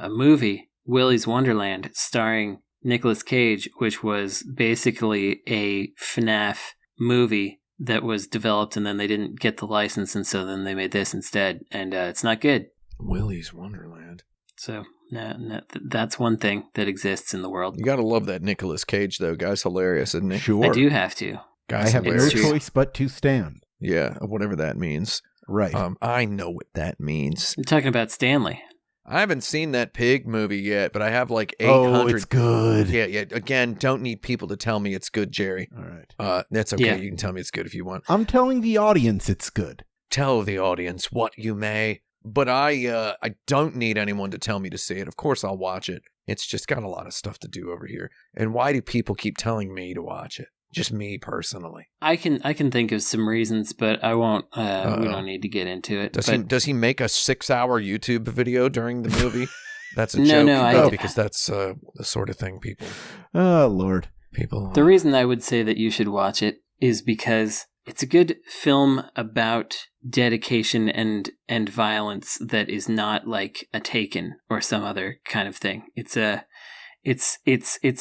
movie, Willy's Wonderland, starring Nicolas Cage, which was basically a FNAF movie that was developed, and then they didn't get the license, and so then they made this instead, and it's not good. Willy's Wonderland. So that's one thing that exists in the world. You gotta love that Nicolas Cage, though. Guy's hilarious, isn't he? Sure. I do have to. I have no choice but to stand. Yeah, whatever that means. Right. I know what that means. I'm talking about Stanley. I haven't seen that Pig movie yet, but I have like 800. Oh, it's good. Yeah. Again, don't need people to tell me it's good, Jerry. All right. That's okay. Yeah. You can tell me it's good if you want. I'm telling the audience it's good. Tell the audience what you may. But I don't need anyone to tell me to see it. Of course I'll watch it. It's just got a lot of stuff to do over here. And why do people keep telling me to watch it? Just me personally. I can think of some reasons, but I won't. We don't need to get into it. Does he make a 6-hour YouTube video during the movie? That's a No, joke. Because that's the sort of thing people. Oh, Lord. People. The reason I would say that you should watch it is because it's a good film about dedication and violence that is not like a Taken or some other kind of thing. It's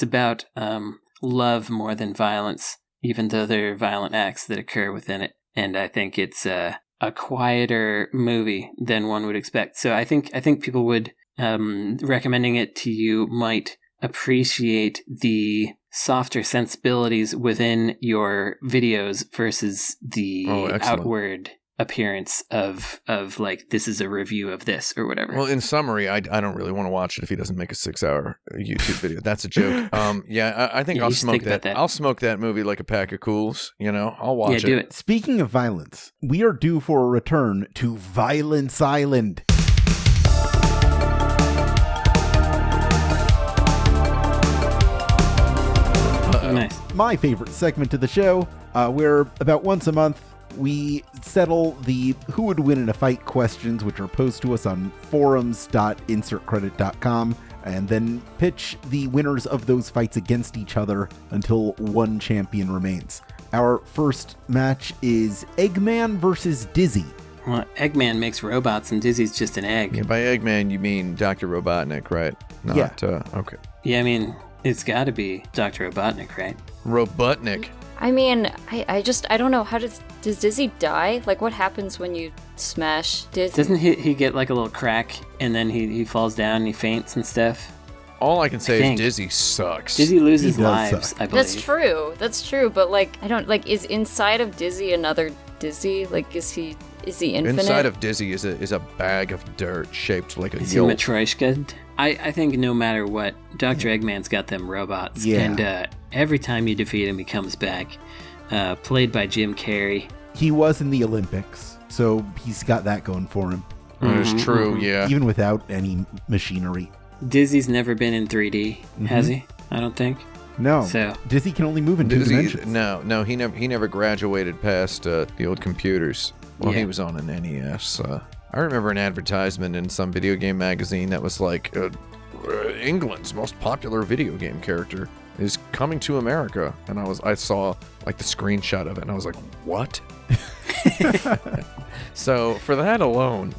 about love more than violence, even though there are violent acts that occur within it. And I think it's a quieter movie than one would expect. So I think people would recommending it to you might appreciate the softer sensibilities within your videos versus the outward appearance of like, this is a review of this or whatever. Well, in summary, I don't really want to watch it if he doesn't make a 6-hour YouTube video. That's a joke. I think I'll smoke that. I'll smoke that movie like a pack of cools. I'll watch it. Yeah, do it. Speaking of violence, we are due for a return to Violence Island. Nice. My favorite segment of the show, where about once a month we settle the who would win in a fight questions, which are posed to us on forums.insertcredit.com, and then pitch the winners of those fights against each other until one champion remains. Our first match is Eggman versus Dizzy. Well, Eggman makes robots and Dizzy's just an egg. Yeah, by Eggman, you mean Dr. Robotnik, right? Not, yeah. Okay. Yeah, I mean, it's got to be Dr. Robotnik, right? Robotnik. I mean, I don't know. How does Dizzy die? Like, what happens when you smash Dizzy? Doesn't he get like a little crack and then he falls down and he faints and stuff? All I can say is Dizzy sucks. Dizzy loses lives, I believe. That's true. But like, I don't like. Is inside of Dizzy another Dizzy? Like, is he infinite? Inside of Dizzy is a bag of dirt shaped like a Is yolk. he Matryoshka? I think no matter what, Dr. Eggman's got them robots. Yeah. And every time you defeat him, he comes back. Played by Jim Carrey. He was in the Olympics, so he's got that going for him. That is true, yeah. Even without any machinery. Dizzy's never been in 3D, has he? I don't think. No. So Dizzy can only move in two dimensions. No, he never graduated past the old computers. Well, Yeah. he was on an NES. I remember an advertisement in some video game magazine that was like, England's most popular video game character is coming to America. And I saw like the screenshot of it and I was like, what? So for that alone.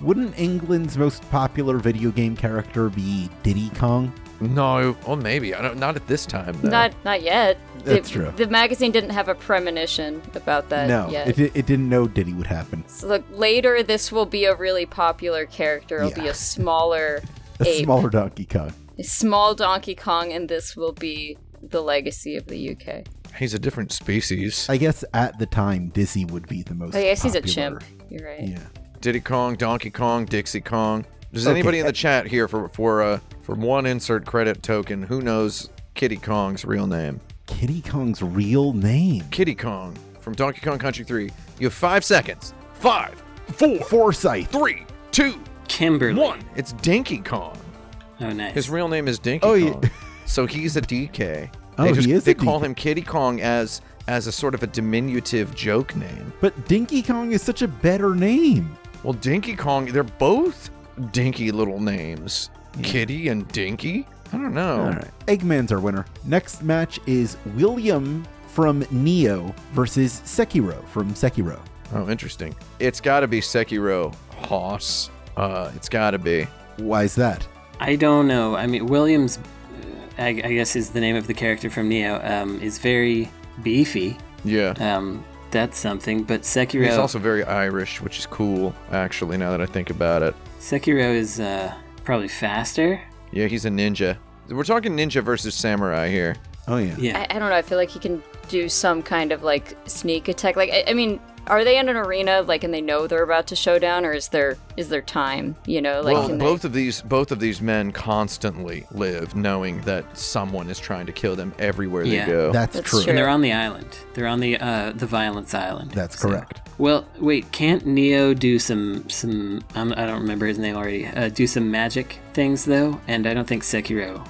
Wouldn't England's most popular video game character be Diddy Kong? No, well maybe. Not at this time though. Not yet. That's true. The magazine didn't have a premonition about that yet. It didn't know Diddy would happen. So look, later this will be a really popular character. It'll be a smaller ape. Smaller Donkey Kong. A small Donkey Kong, and this will be the legacy of the UK. He's a different species. I guess at the time, Dizzy would be the most I guess he's a popular. chimp. You're right. Yeah. Diddy Kong, Donkey Kong, Dixie Kong. Does anybody in the chat here for one insert credit token, who knows Kitty Kong's real name? Kitty Kong's real name? Kitty Kong from Donkey Kong Country 3. You have 5 seconds. 5, 4, Forsyth. 3, 2, Kimberly. 1. It's Dinky Kong. Oh, nice. His real name is Dinky Kong. Yeah. So he's a DK. They call him Kitty Kong as a sort of a diminutive joke name. But Dinky Kong is such a better name. Well, Dinky Kong, they're both dinky little names. Yeah. Kitty and Dinky? I don't know. All right. Eggman's our winner. Next match is William from Neo versus Sekiro from Sekiro. Oh, interesting. It's got to be Sekiro Hoss. It's got to be. Why is that? I don't know. I mean, Williams, I guess is the name of the character from Neo, is very beefy. Yeah. that's something. But Sekiro... He's also very Irish, which is cool, actually, now that I think about it. Sekiro is probably faster. Yeah, he's a ninja. We're talking ninja versus samurai here. Oh, yeah. Yeah. I don't know. I feel like he can do some kind of like sneak attack. Like, I mean, are they in an arena like, and they know they're about to show down, or is there time? You know, like well, both of these men constantly live knowing that someone is trying to kill them everywhere they go. That's true. And they're on the island. They're on the Violence Island. That's correct. Well, wait, can't Neo do some I don't remember his name already. Do some magic things though, and I don't think Sekiro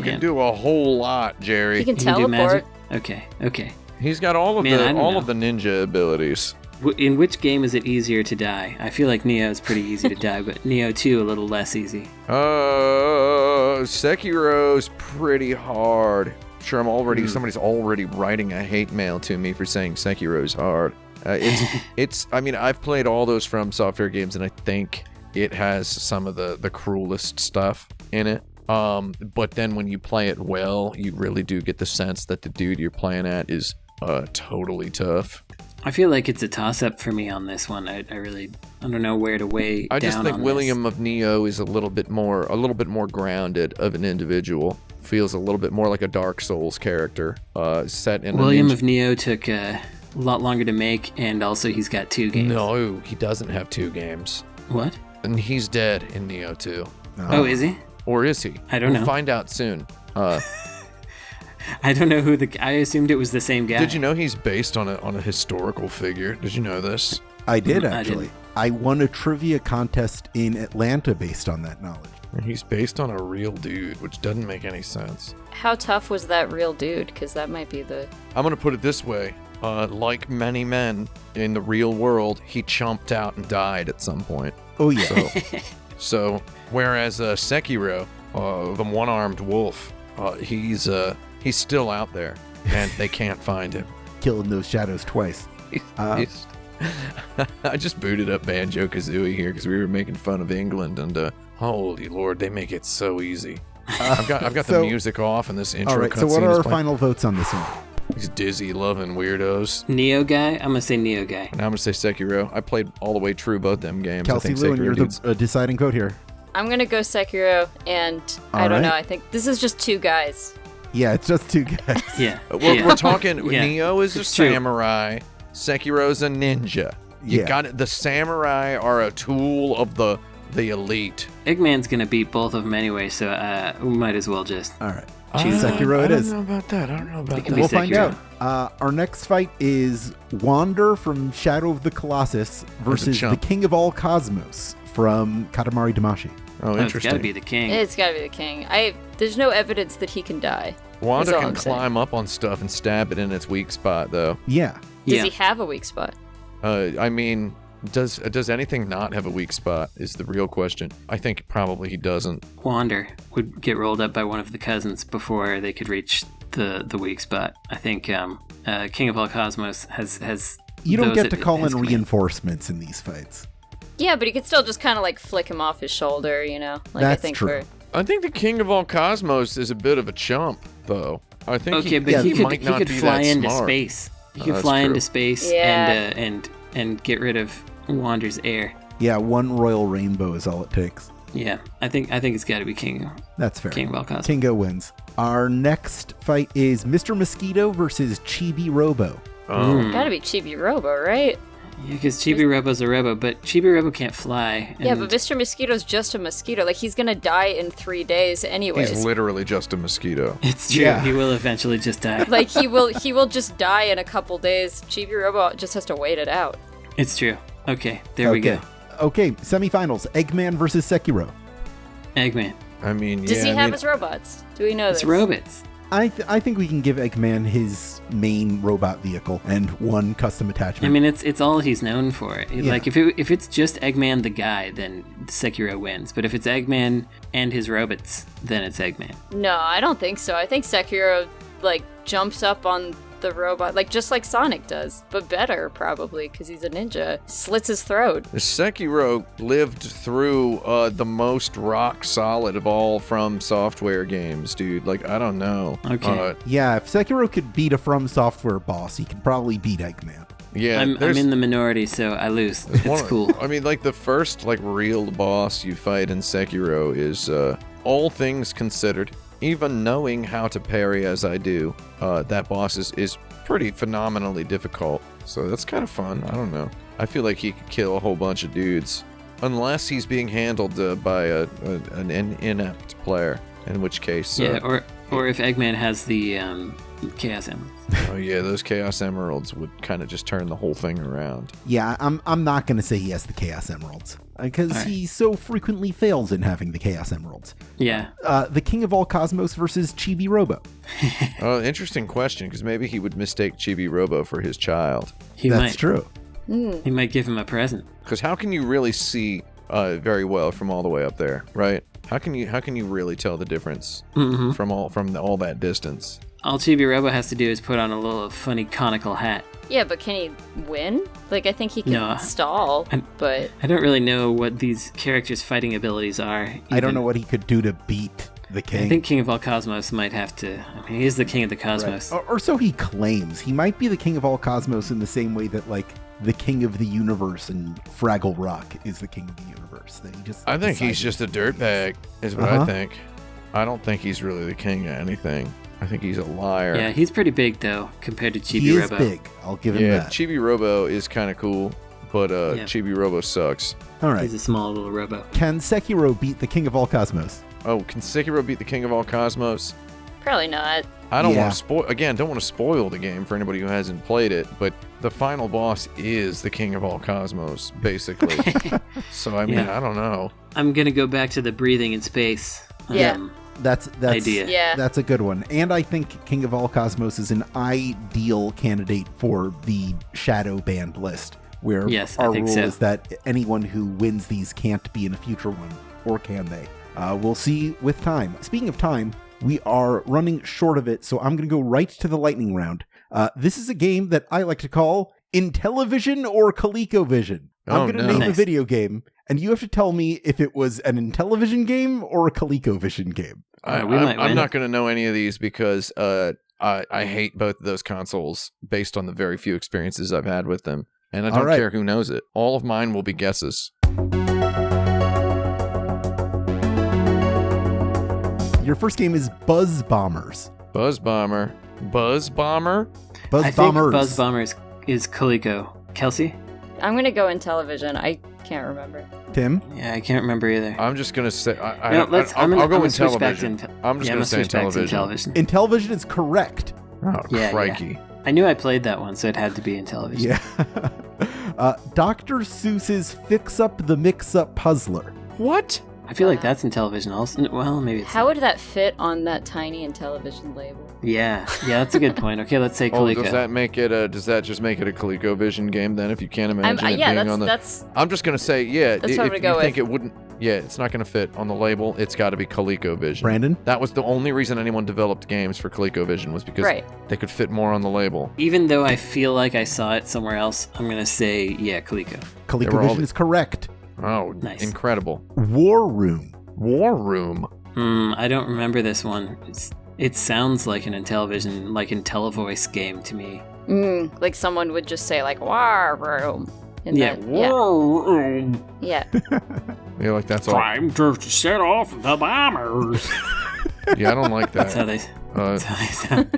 can do a whole lot, Jerry. He can do teleport. magic? Okay. He's got all of the ninja abilities. In which game is it easier to die? I feel like Neo is pretty easy to die, but Neo 2 a little less easy. Sekiro's pretty hard. Sure, somebody's already writing a hate mail to me for saying Sekiro's hard. I mean, I've played all those From Software games, and I think it has some of the cruelest stuff in it. But then when you play it well, you really do get the sense that the dude you're playing at is totally tough. I feel like it's a toss-up for me on this one. I don't know where to weigh I down just think on William of Neo is a little bit more grounded of an individual. Feels a little bit more like a Dark Souls character. Set in William of Neo took a lot longer to make, and also he's got 2 games. No, he doesn't have 2 games. What? And he's dead in Neo 2. Oh, is he? Or is he? I don't know. We'll find out soon. I don't know who I assumed it was the same guy. Did you know he's based on a historical figure? Did you know this? I did, actually. I didn't. I won a trivia contest in Atlanta based on that knowledge. He's based on a real dude, which doesn't make any sense. How tough was that real dude? Because that might be the... I'm going to put it this way. Like many men in the real world, he chomped out and died at some point. Oh, yeah. So whereas Sekiro, the one-armed wolf, he's still out there, and they can't find him. Killing those shadows twice. I just booted up Banjo-Kazooie here because we were making fun of England, and holy Lord, they make it so easy. I've got the music off, and this intro. All right, so what are our final votes on this one? These dizzy loving weirdos. Neo guy? I'm going to say Neo guy. And I'm going to say Sekiro. I played all the way through both them games. Kelsey, Lewin, you're the deciding vote here. I'm going to go Sekiro, and I don't know. I think this is just 2 guys. Yeah, it's just 2 guys. Yeah. We're talking, Yeah. Neo is a samurai, Sekiro's a ninja. You got it. The samurai are a tool of the elite. Eggman's going to beat both of them anyway, so we might as well just... All right. Sekiro it is. I don't know about that. We'll find out. Our next fight is Wander from Shadow of the Colossus versus the King of All Cosmos from Katamari Damacy. Oh, interesting. It's got to be the king. It's got to be the king. There's no evidence that he can die. Wanda can climb up on stuff and stab it in its weak spot, though. Yeah. Does he have a weak spot? I mean, does anything not have a weak spot is the real question. I think probably he doesn't. Wander would get rolled up by one of the cousins before they could reach the weak spot. I think King of All Cosmos has you don't get to call in reinforcements in these fights. Yeah, but he could still just kind of like flick him off his shoulder, you know? Like, That's I think true. I think the King of All Cosmos is a bit of a chump, though. I think he could fly into space. He could fly into space and get rid of Wander's heir. Yeah, 1 royal rainbow is all it takes. Yeah, I think it's got to be King. That's fair. King of All Cosmos. Kingo wins. Our next fight is Mr. Mosquito versus Chibi Robo. Gotta be Chibi Robo, right? Yeah, because Chibi Robo's a robo, but Chibi Robo can't fly. Yeah, but Mr. Mosquito's just a mosquito. Like, he's gonna die in 3 days anyways. He's literally just a mosquito. It's true. Yeah. He will eventually just die. Like, he will just die in a couple days. Chibi Robo just has to wait it out. It's true. Okay, there we go. Okay, semifinals. Eggman versus Sekiro. Eggman. I mean, Does he have his robots? Do we know this? It's robots. I think we can give Eggman his main robot vehicle and 1 custom attachment. I mean, it's all he's known for. Like, if it's just Eggman the guy, then Sekiro wins. But if it's Eggman and his robots, then it's Eggman. No, I don't think so. I think Sekiro, like, jumps up on the robot, like, just like Sonic does, but better, probably, because he's a ninja. Slits his throat. Sekiro lived through the most rock solid of all From Software games, dude. Like, I don't know. Okay. Yeah, if Sekiro could beat a From Software boss, he could probably beat Eggman. Yeah, I'm in the minority, so I lose. It's cool. I mean, like, the first, like, real boss you fight in Sekiro is, all things considered, even knowing how to parry as I do, that boss is pretty phenomenally difficult. So that's kind of fun. I don't know. I feel like he could kill a whole bunch of dudes. Unless he's being handled by an inept player, in which case... Yeah, or if Eggman has the Chaos Emeralds. Oh yeah, those Chaos Emeralds would kind of just turn the whole thing around. Yeah, I'm not going to say he has the Chaos Emeralds, because he so frequently fails in having the Chaos Emeralds. Yeah. The King of All Cosmos versus Chibi Robo. Oh, interesting question, because maybe he would mistake Chibi Robo for his child. That's true. He might give him a present. Because how can you really see very well from all the way up there, right? How can you really tell the difference from all that distance? All Chibi Robo has to do is put on a little funny conical hat. Yeah, but can he win? Like, I think he can stall, but... I don't really know what these characters' fighting abilities are. I don't know what he could do to beat the king. I think King of All Cosmos might have to... I mean, he's the king of the cosmos. Right. Or so he claims. He might be the King of All Cosmos in the same way that, like, the king of the universe and Fraggle Rock is the king of the universe. That he just I think he's just a dirtbag, is what I think. I don't think he's really the king of anything. I think he's a liar. Yeah, he's pretty big, though, compared to Chibi he Robo. He is big. I'll give him that. Chibi Robo is kind of cool, but Chibi Robo sucks. All right. He's a small little robo. Can Sekiro beat the King of All Cosmos? Oh, can Sekiro beat the King of All Cosmos? Probably not. I don't want to spoil the game for anybody who hasn't played it, but the final boss is the King of All Cosmos, basically. So, I mean, I don't know. I'm going to go back to the breathing in space. That's idea. Yeah. That's a good one. And I think King of All Cosmos is an ideal candidate for the shadow banned list, where our rule is that anyone who wins these can't be in a future one, or can they? We'll see with time. Speaking of time, we are running short of it, so I'm going to go right to the lightning round. This is a game that I like to call Intellivision or ColecoVision. I'm going to name a video game, and you have to tell me if it was an Intellivision game or a ColecoVision game. I'm not going to know any of these because I hate both of those consoles based on the very few experiences I've had with them. And I don't care who knows it. All of mine will be guesses. Your first game is Buzz Bombers. Buzz Bomber? Buzz I Bombers. think Buzz Bombers is Coleco. Kelsey? I'm going to go Intellivision. I can't remember. Tim? Yeah, I can't remember either. I'm just going to say... I'll go Intellivision. I'm just going to say Intellivision. Intellivision is correct. Oh, crikey. Yeah. I knew I played that one, so it had to be Intellivision. Yeah. Dr. Seuss's Fix Up the Mix-Up Puzzler. What? I feel like that's Intellivision also. Well, maybe it's How would that fit on that tiny Intellivision label? Yeah, that's a good point. Okay, let's say Coleco. Does that make it does that just make it a ColecoVision game then, if you can't imagine it being on the... that's... I'm just going to say, that's what I'm gonna go think with. it wouldn't... Yeah, it's not going to fit on the label. It's got to be ColecoVision. Brandon? That was the only reason anyone developed games for ColecoVision, was because they could fit more on the label. Even though I feel like I saw it somewhere else, I'm going to say, Coleco. ColecoVision is correct. Oh, nice. Incredible. War Room. War Room? I don't remember this one. It sounds like an Intellivision, like IntelliVoice game to me. Like someone would just say, like, War Room. War Room. Yeah. Yeah, like that's all. Time to set off the bombers. Yeah, I don't like that. That's how they sound.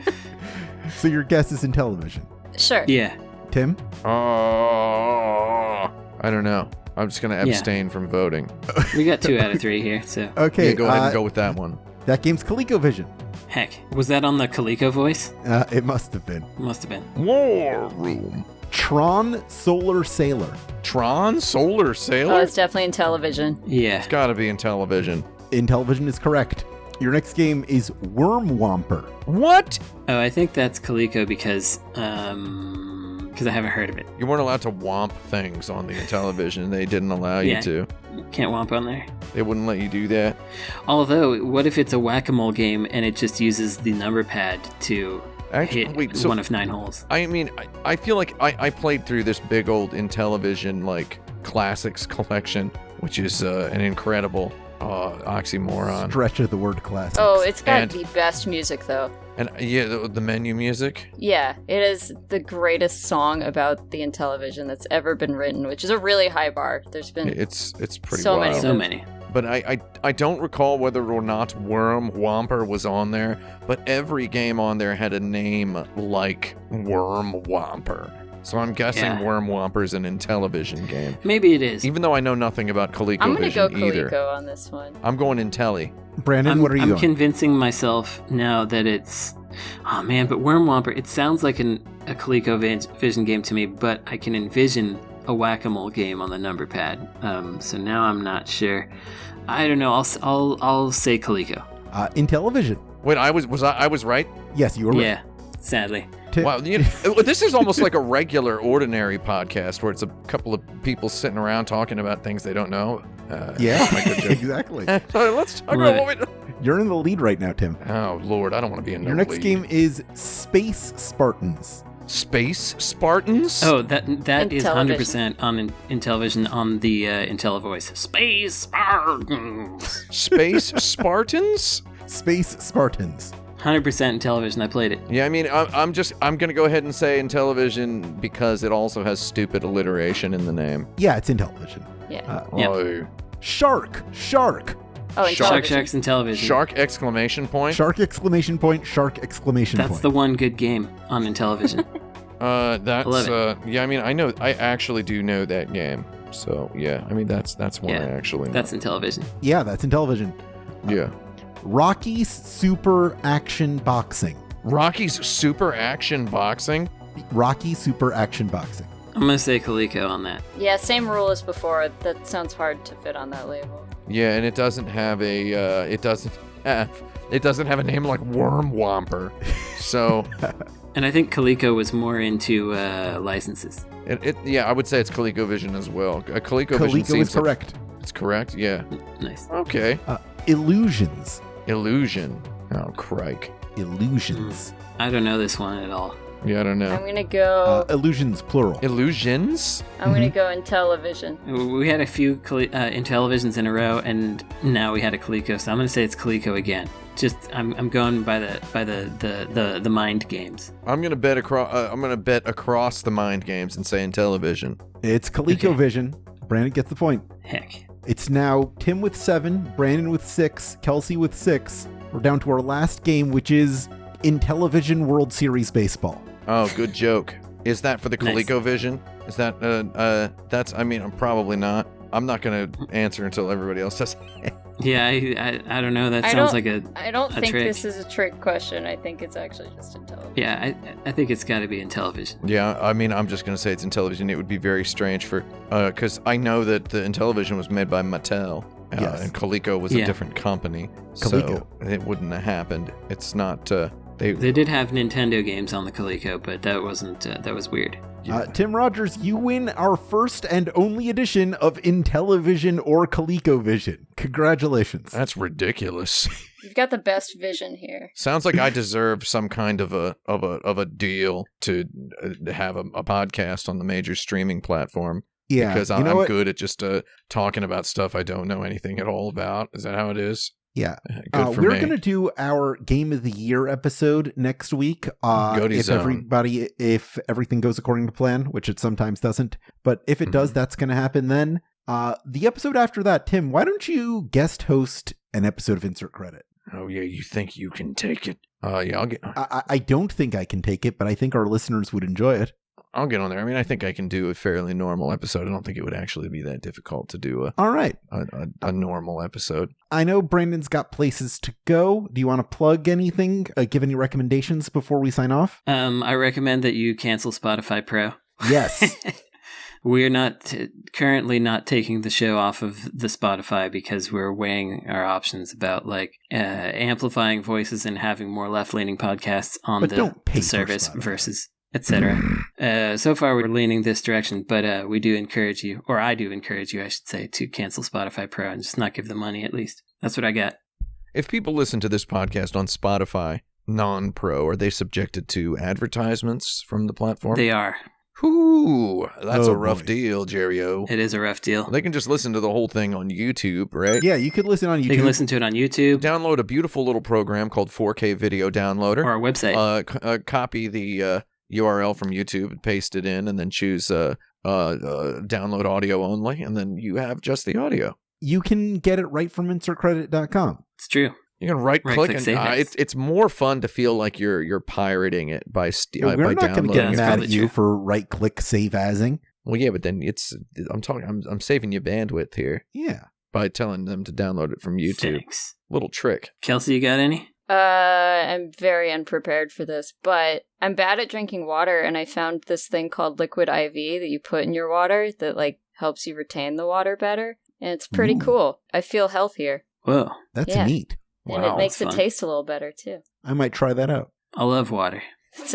So your guess is Intellivision? Sure. Yeah. Tim? I don't know. I'm just going to abstain from voting. We got 2 out of 3 here, so... Okay, go ahead and go with that one. That game's ColecoVision. Heck, was that on the Coleco voice? It must have been. Must have been. War Room. Tron Solar Sailor. Tron Solar Sailor? Oh, it's definitely Intellivision. Yeah. It's got to be Intellivision. Intellivision is correct. Your next game is Worm Womper. What? Oh, I think that's Coleco because I haven't heard of it. You weren't allowed to womp things on the Intellivision. They didn't allow you to. Can't womp on there. They wouldn't let you do that. Although, what if it's a whack-a-mole game and it just uses the number pad to hit one of 9 holes? I mean, I feel like I played through this big old Intellivision, like, classics collection, which is an incredible Oxymoron. Stretch of the word classics. Oh, it's got the best music, though. And yeah, the menu music. Yeah, it is the greatest song about the Intellivision that's ever been written, which is a really high bar. There's been it's pretty so wild. many. So many. But I don't recall whether or not Worm Whomper was on there, but every game on there had a name like Worm Whomper. So I'm guessing Worm Whomper's an Intellivision game. Maybe it is. Even though I know nothing about ColecoVision I'm going to go either. Coleco on this one. I'm going Intelli. Brandon, what are you I'm going? convincing myself now that it's... Oh, man, but Worm Whomper, it sounds like a ColecoVision game to me, but I can envision a whack-a-mole game on the number pad. So now I'm not sure. I don't know. I'll say Coleco. Intellivision. Wait, I was right? Yes, you were right. Yeah, sadly. Wow, this is almost like a regular, ordinary podcast where it's a couple of people sitting around talking about things they don't know. Yeah, exactly. So let's talk about what we... You're in the lead right now, Tim. Oh, Lord, I don't want to be in the Your next lead. game is Space Spartans. Space Spartans? Oh, that is Intellivision. 100% on Intellivision on the IntelliVoice. Space Spartans. Space Spartans? Space Spartans. 100% Intellivision. I played it. Yeah, I mean, I'm going to go ahead and say Intellivision because it also has stupid alliteration in the name. Yeah, it's Intellivision. Yeah. Yep. Oh. Shark. Oh, Shark Intellivision. Shark's Intellivision. Shark exclamation point? Shark exclamation point. Shark exclamation That's point. the one good game on Intellivision. That's Love yeah, I mean, I actually do know that game. So, yeah, I mean, that's one I actually know. That's Intellivision. Yeah, that's Intellivision. Yeah. Rocky's Super Action Boxing. Rocky's Super Action Boxing? Rocky Super Action Boxing. I'm going to say Coleco on that. Yeah, same rule as before. That sounds hard to fit on that label. Yeah, and it doesn't have a it doesn't have a name like Worm Whomper. So And I think Coleco was more into licenses. yeah, I would say it's ColecoVision as well. ColecoVision Coleco seems is correct. It's correct. Yeah. Nice. Okay. Illusions. Illusion. Oh, crike. Illusions. I don't know this one at all. Yeah, I don't know. I'm going to go... Illusions, plural. Illusions? I'm going to go Intellivision. We had a few Intellivisions in a row, and now we had a Coleco, so I'm going to say it's Coleco again. Just I'm going by the mind games. I'm gonna bet across the mind games and say Intellivision. It's ColecoVision. Brandon gets the point. Heck. It's now Tim with 7, Brandon with 6, Kelsey with 6. We're down to our last game, which is Intellivision World Series Baseball. Oh, good joke. Is that for the Nice. ColecoVision? Is that that's? I mean, I'm probably not. I'm not gonna answer until everybody else does. Yeah, I don't know. That sounds like a I don't think trick. this is a trick question. I think it's actually just Intellivision. Yeah, I think it's got to be Intellivision. Yeah, I mean, I'm just gonna say it's Intellivision. It would be very strange for because I know that the Intellivision was made by Mattel. Yes. And Coleco was a different company, Coleco. so it wouldn't have happened. It's not. They did have Nintendo games on the Coleco, but that wasn't. That was weird. Tim Rogers, you win our first and only edition of Intellivision or ColecoVision. Congratulations. That's ridiculous. You've got the best vision here. Sounds like I deserve some kind of a deal to have a podcast on the major streaming platform. Yeah, because you I'm know what? good at just talking about stuff I don't know anything at all about. Is that how it is? Yeah. Good for we're me. going to do our Game of the Year episode next week. Goaty zone. If everything goes according to plan, which it sometimes doesn't. But if it does, that's going to happen then. The episode after that, Tim, why don't you guest host an episode of Insert Credit? Oh, yeah, you think you can take it? Yeah, I don't think I can take it, but I think our listeners would enjoy it. I'll get on there. I mean, I think I can do a fairly normal episode. I don't think it would actually be that difficult to do All right. a normal episode. I know Brandon's got places to go. Do you want to plug anything? Give any recommendations before we sign off? I recommend that you cancel Spotify Pro. Yes. We're not currently not taking the show off of the Spotify because we're weighing our options about amplifying voices and having more left-leaning podcasts on the service versus etc. So far we're leaning this direction, but we do encourage you, or I do encourage you, I should say, to cancel Spotify Pro and just not give the money at least. That's what I got. If people listen to this podcast on Spotify non-pro, are they subjected to advertisements from the platform? They are. Ooh, that's a rough boy. deal, Jerry-O. It is a rough deal. They can just listen to the whole thing on YouTube, right? Yeah, you could listen on YouTube. They can listen to it on YouTube. Download a beautiful little program called 4K Video Downloader. Or our website. Copy the URL from YouTube and paste it in, and then choose download audio only, and then you have just the audio. You can get it right from insertcredit.com. It's true. You can right-click and save as. it's more fun to feel like you're pirating it by We're not going to downloading get it. mad probably at you true. for right-click save asing. Well, yeah, but then I'm saving you bandwidth here Yeah. by telling them to download it from YouTube. Thanks. Little trick. Kelsey, you got any? I'm very unprepared for this, but I'm bad at drinking water, and I found this thing called liquid IV that you put in your water that, like, helps you retain the water better, and it's pretty cool. I feel healthier. Whoa. That's Yeah. neat. And Wow, it makes it fun. taste a little better, too. I might try that out. I love water.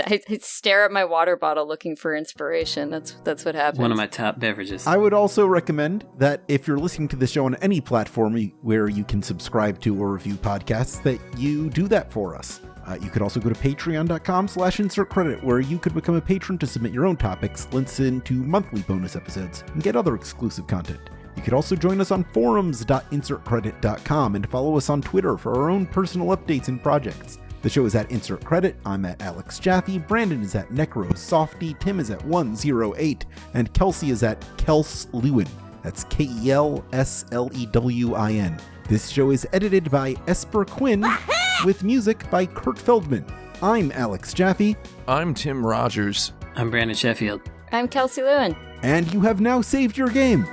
I stare at my water bottle looking for inspiration. That's what happens. One of my top beverages. I would also recommend that if you're listening to the show on any platform where you can subscribe to or review podcasts, that you do that for us. You could also go to patreon.com/insertcredit, where you could become a patron to submit your own topics, listen to monthly bonus episodes, and get other exclusive content. You could also join us on forums.insertcredit.com and follow us on Twitter for our own personal updates and projects. The show is at Insert Credit. I'm at Alex Jaffe. Brandon is at NecroSofty. Tim is at 108. And Kelsey is at Lewin. That's KELSLEWIN. This show is edited by Esper Quinn with music by Kurt Feldman. I'm Alex Jaffe. I'm Tim Rogers. I'm Brandon Sheffield. I'm Kelsey Lewin. And you have now saved your game.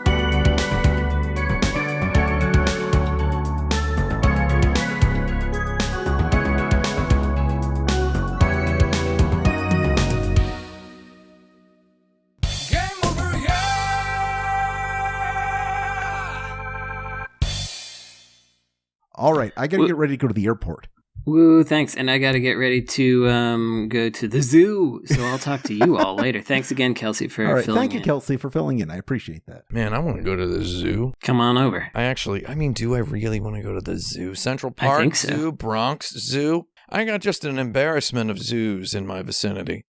All right, I gotta get ready to go to the airport. Woo, thanks. And I got to get ready to go to the zoo. So I'll talk to you all later. Thanks again, Kelsey, for All right, filling thank you, in. Kelsey, for filling in. I appreciate that. Man, I want to go to the zoo. Come on over. Do I really want to go to the zoo? Central I Park think so. Zoo, Bronx Zoo? I got just an embarrassment of zoos in my vicinity.